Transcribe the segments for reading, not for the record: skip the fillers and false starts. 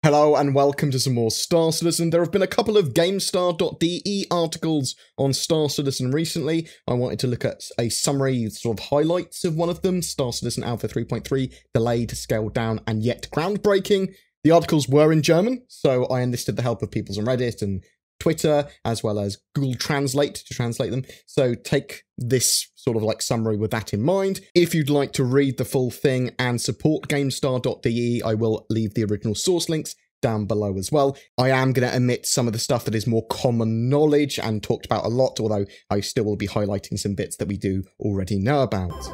Hello and welcome to some more Star Citizen. There have been a couple of GameStar.de articles on Star Citizen recently. I wanted to look at a summary sort of highlights of one of them. Star Citizen Alpha 3.3, delayed, scaled down, and yet groundbreaking. The articles were in German, so I enlisted the help of people on Reddit and Twitter, as well as Google Translate to translate them. So take this sort of like summary with that in mind. If you'd like to read the full thing and support GameStar.de, I will leave the original source links down below as well. I am going to omit some of the stuff that is more common knowledge and talked about a lot, although I still will be highlighting some bits that we do already know about.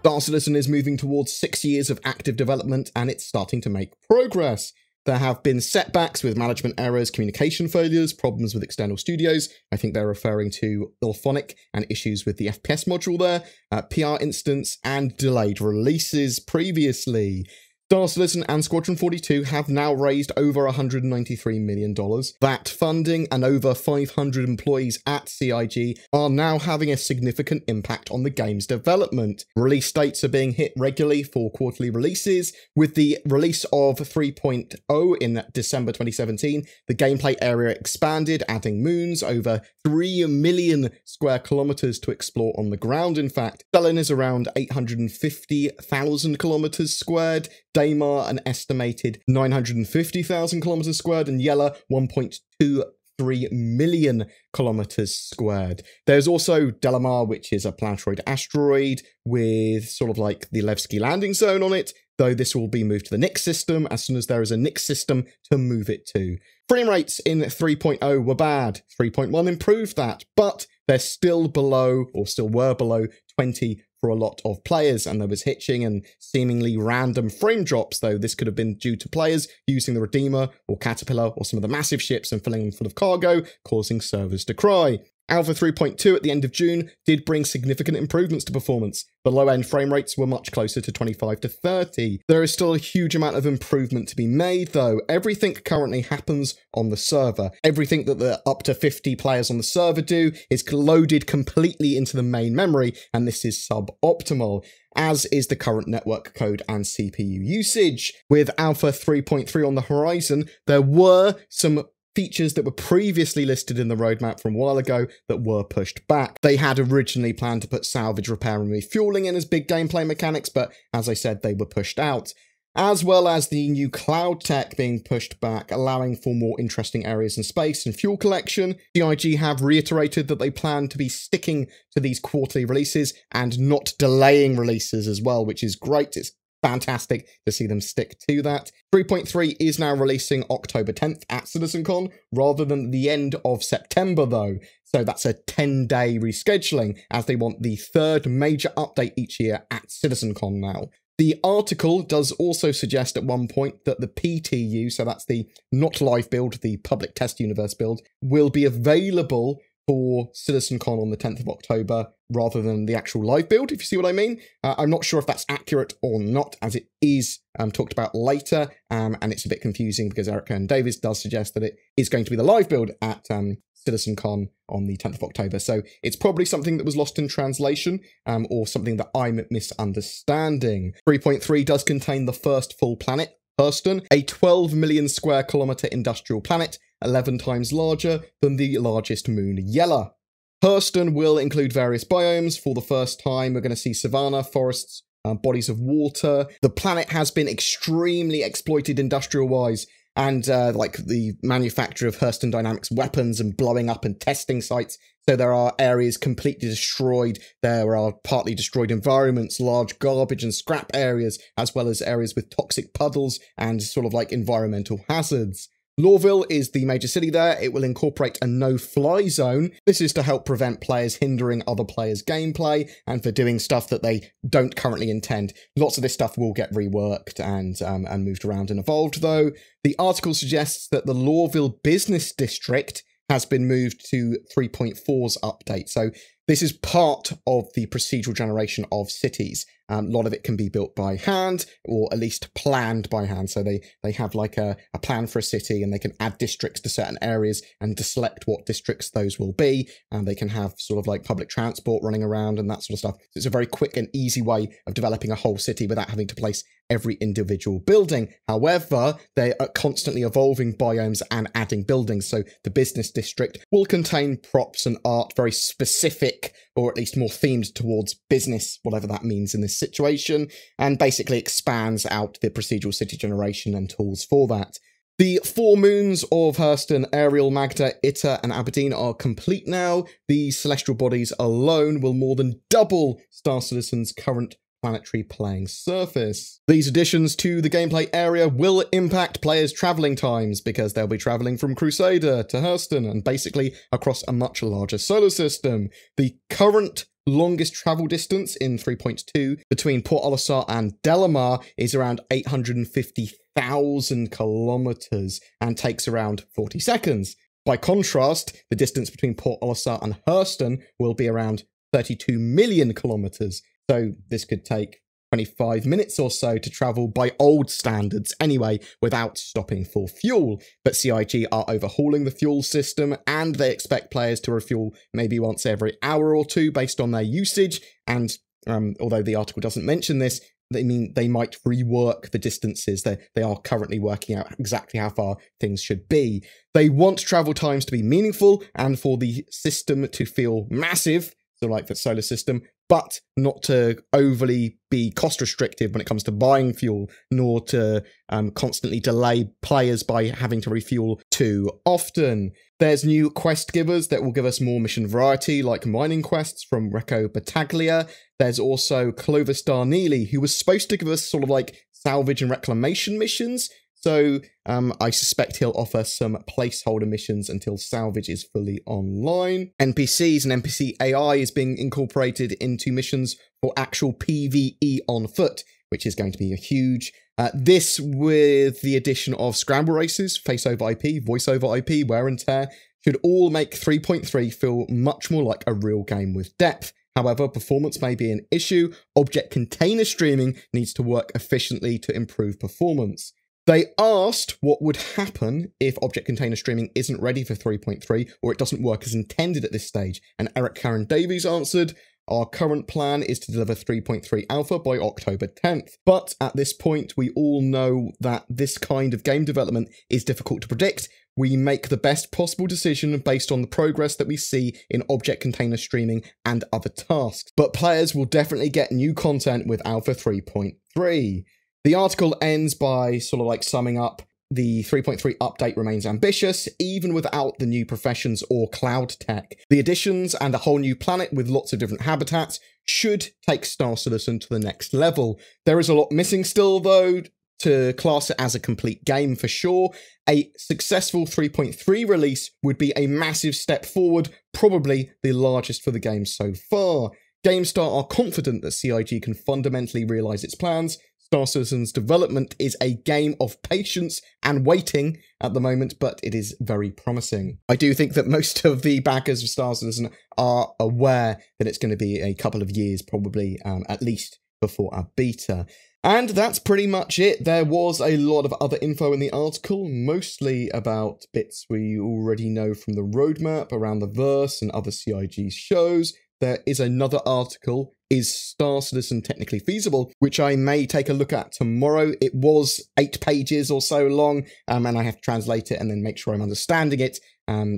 Star Citizen is moving towards 6 years of active development, and it's starting to make progress. There have been setbacks with management errors, communication failures, problems with external studios. I think they're referring to Ilphonic and issues with the FPS module there, PR instance, and delayed releases previously. Star Citizen and Squadron 42 have now raised over $193 million. That funding and over 500 employees at CIG are now having a significant impact on the game's development. Release dates are being hit regularly for quarterly releases. With the release of 3.0 in December 2017, the gameplay area expanded, adding moons, over 3 million square kilometers to explore on the ground, in fact. Stellan is around 850,000 kilometers squared, Daymar an estimated 950,000 kilometers squared, and Yela 1.23 million kilometers squared. There's also Delamar, which is a planetoid asteroid with sort of like the Levski landing zone on it, though this will be moved to the Nix system as soon as there is a Nix system to move it to. Frame rates in 3.0 were bad. 3.1 improved that, but they're still below, or still were below, 20 for a lot of players, and there was hitching and seemingly random frame drops, though this could have been due to players using the Redeemer or Caterpillar or some of the massive ships and filling them full of cargo, causing servers to cry. Alpha 3.2 at the end of June did bring significant improvements to performance. The low-end frame rates were much closer to 25 to 30. There is still a huge amount of improvement to be made, though. Everything currently happens on the server. Everything that the up to 50 players on the server do is loaded completely into the main memory, and this is suboptimal, as is the current network code and CPU usage. With Alpha 3.3 on the horizon, there were some features that were previously listed in the roadmap from a while ago that were pushed back. They had originally planned to put salvage, repair, and refueling in as big gameplay mechanics, but as I said, they were pushed out. As well as the new cloud tech being pushed back, allowing for more interesting areas in space and fuel collection. CIG have reiterated that they plan to be sticking to these quarterly releases and not delaying releases as well, which is great. It's fantastic to see them stick to that. 3.3 is now releasing October 10th at CitizenCon rather than the end of September though. So that's a 10-day rescheduling, as they want the third major update each year at CitizenCon now. The article does also suggest at one point that the PTU, so that's the not live build, the public test universe build, will be available for CitizenCon on the 10th of October rather than the actual live build, if you see what I mean. I'm not sure if that's accurate or not, as it is talked about later, and it's a bit confusing because Eric and Davis does suggest that it is going to be the live build at CitizenCon on the 10th of October. So it's probably something that was lost in translation, or something that I'm misunderstanding. 3.3 does contain the first full planet, Hurston, a 12 million square kilometer industrial planet, 11 times larger than the largest moon, Yela. Hurston will include various biomes. For the first time, we're going to see savanna, forests, bodies of water. The planet has been extremely exploited industrial-wise, and like the manufacture of Hurston Dynamics weapons and blowing up and testing sites. So there are areas completely destroyed. There are partly destroyed environments, large garbage and scrap areas, as well as areas with toxic puddles and sort of like environmental hazards. Lawville is the major city there. It will incorporate a no-fly zone. This is to help prevent players hindering other players' gameplay and for doing stuff that they don't currently intend. Lots of this stuff will get reworked and moved around and evolved, though. The article suggests that the Lawville Business District has been moved to 3.4's update. So This is part of the procedural generation of cities. A lot of it can be built by hand, or at least planned by hand. So they have like a plan for a city, and they can add districts to certain areas and to select what districts those will be. And they can have sort of like public transport running around and that sort of stuff. So it's a very quick and easy way of developing a whole city without having to place every individual building. However, they are constantly evolving biomes and adding buildings. So the business district will contain props and art very specific, or at least more themed towards business, whatever that means in this situation, and basically expands out the procedural city generation and tools for that. The 4 moons of Hurston, Ariel, Magda, Itta, and Aberdeen are complete now. The celestial bodies alone will more than double Star Citizen's current planetary playing surface. These additions to the gameplay area will impact players' travelling times, because they'll be travelling from Crusader to Hurston and basically across a much larger solar system. The current longest travel distance in 3.2 between Port Olisar and Delamar is around 850,000 kilometres and takes around 40 seconds. By contrast, the distance between Port Olisar and Hurston will be around 32 million kilometres. So this could take 25 minutes or so to travel by old standards anyway, without stopping for fuel. But CIG are overhauling the fuel system, and they expect players to refuel maybe once every hour or two based on their usage. And although the article doesn't mention this, they might rework the distances. They are currently working out exactly how far things should be. They want travel times to be meaningful and for the system to feel massive, so like the solar system, but not to overly be cost restrictive when it comes to buying fuel, nor to constantly delay players by having to refuel too often. There's new quest givers that will give us more mission variety, like mining quests from Recco Battaglia. There's also Clovis Darneely, who was supposed to give us sort of like salvage and reclamation missions. So I suspect he'll offer some placeholder missions until salvage is fully online. NPCs and NPC AI is being incorporated into missions for actual PvE on foot, which is going to be a huge. This with the addition of scramble races, face-over IP, voice-over IP, wear and tear, should all make 3.3 feel much more like a real game with depth. However, performance may be an issue. Object container streaming needs to work efficiently to improve performance. They asked what would happen if object container streaming isn't ready for 3.3 or it doesn't work as intended at this stage, and Eric Karen Davies answered, "Our current plan is to deliver 3.3 alpha by October 10th. But at this point, we all know that this kind of game development is difficult to predict. We make the best possible decision based on the progress that we see in object container streaming and other tasks. But players will definitely get new content with alpha 3.3. The article ends by sort of like summing up the 3.3 update remains ambitious, even without the new professions or cloud tech. The additions and a whole new planet with lots of different habitats should take Star Citizen to the next level. There is a lot missing still, though, to class it as a complete game for sure. A successful 3.3 release would be a massive step forward, probably the largest for the game so far. GameStar are confident that CIG can fundamentally realise its plans. Star Citizen's development is a game of patience and waiting at the moment, but it is very promising. I do think that most of the backers of Star Citizen are aware that it's going to be a couple of years, probably at least, before a beta. And that's pretty much it. There was a lot of other info in the article, mostly about bits we already know from the roadmap around the verse and other CIG shows. There is another article, Is Star Citizen Technically Feasible?, which I may take a look at tomorrow. It was 8 pages or so long, and I have to translate it and then make sure I'm understanding it.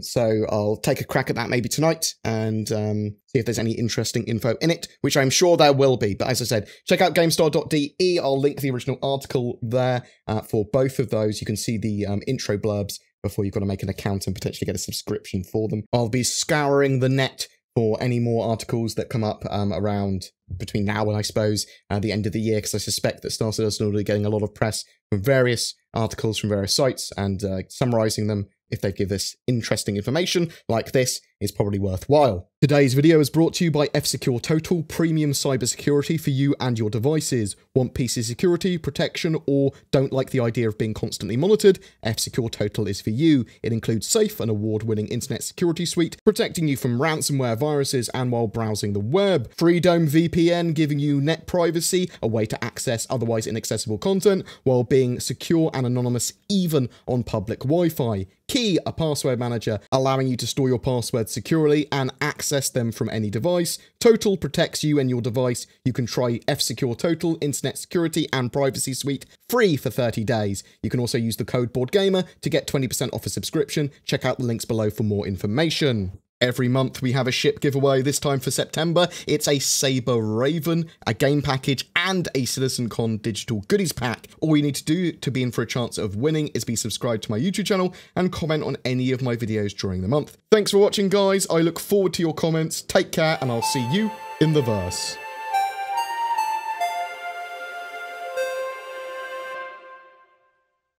So I'll take a crack at that maybe tonight and see if there's any interesting info in it, which I'm sure there will be. But as I said, check out GameStar.de. I'll link the original article there for both of those. You can see the intro blurbs before you've got to make an account and potentially get a subscription for them. I'll be scouring the net for any more articles that come up around between now and I suppose the end of the year, because I suspect that Star Citizen will be getting a lot of press from various articles from various sites and summarising them if they give us interesting information like this is probably worthwhile. Today's video is brought to you by F-Secure Total, premium cybersecurity for you and your devices. Want PC security, protection, or don't like the idea of being constantly monitored? F-Secure Total is for you. It includes safe and award-winning internet security suite, protecting you from ransomware, viruses, and while browsing the web. Freedom VPN, giving you net privacy, a way to access otherwise inaccessible content, while being secure and anonymous even on public Wi-Fi. Key, a password manager, allowing you to store your passwords securely and access them from any device. Total protects you and your device. You can try F-Secure Total, Internet Security and Privacy Suite free for 30 days. You can also use the code BoredGamer to get 20% off a subscription. Check out the links below for more information. Every month we have a ship giveaway. This time for September, it's a Saber Raven, a game package, and a CitizenCon digital goodies pack. All you need to do to be in for a chance of winning is be subscribed to my YouTube channel and comment on any of my videos during the month. Thanks for watching, guys. I look forward to your comments. Take care, and I'll see you in the verse.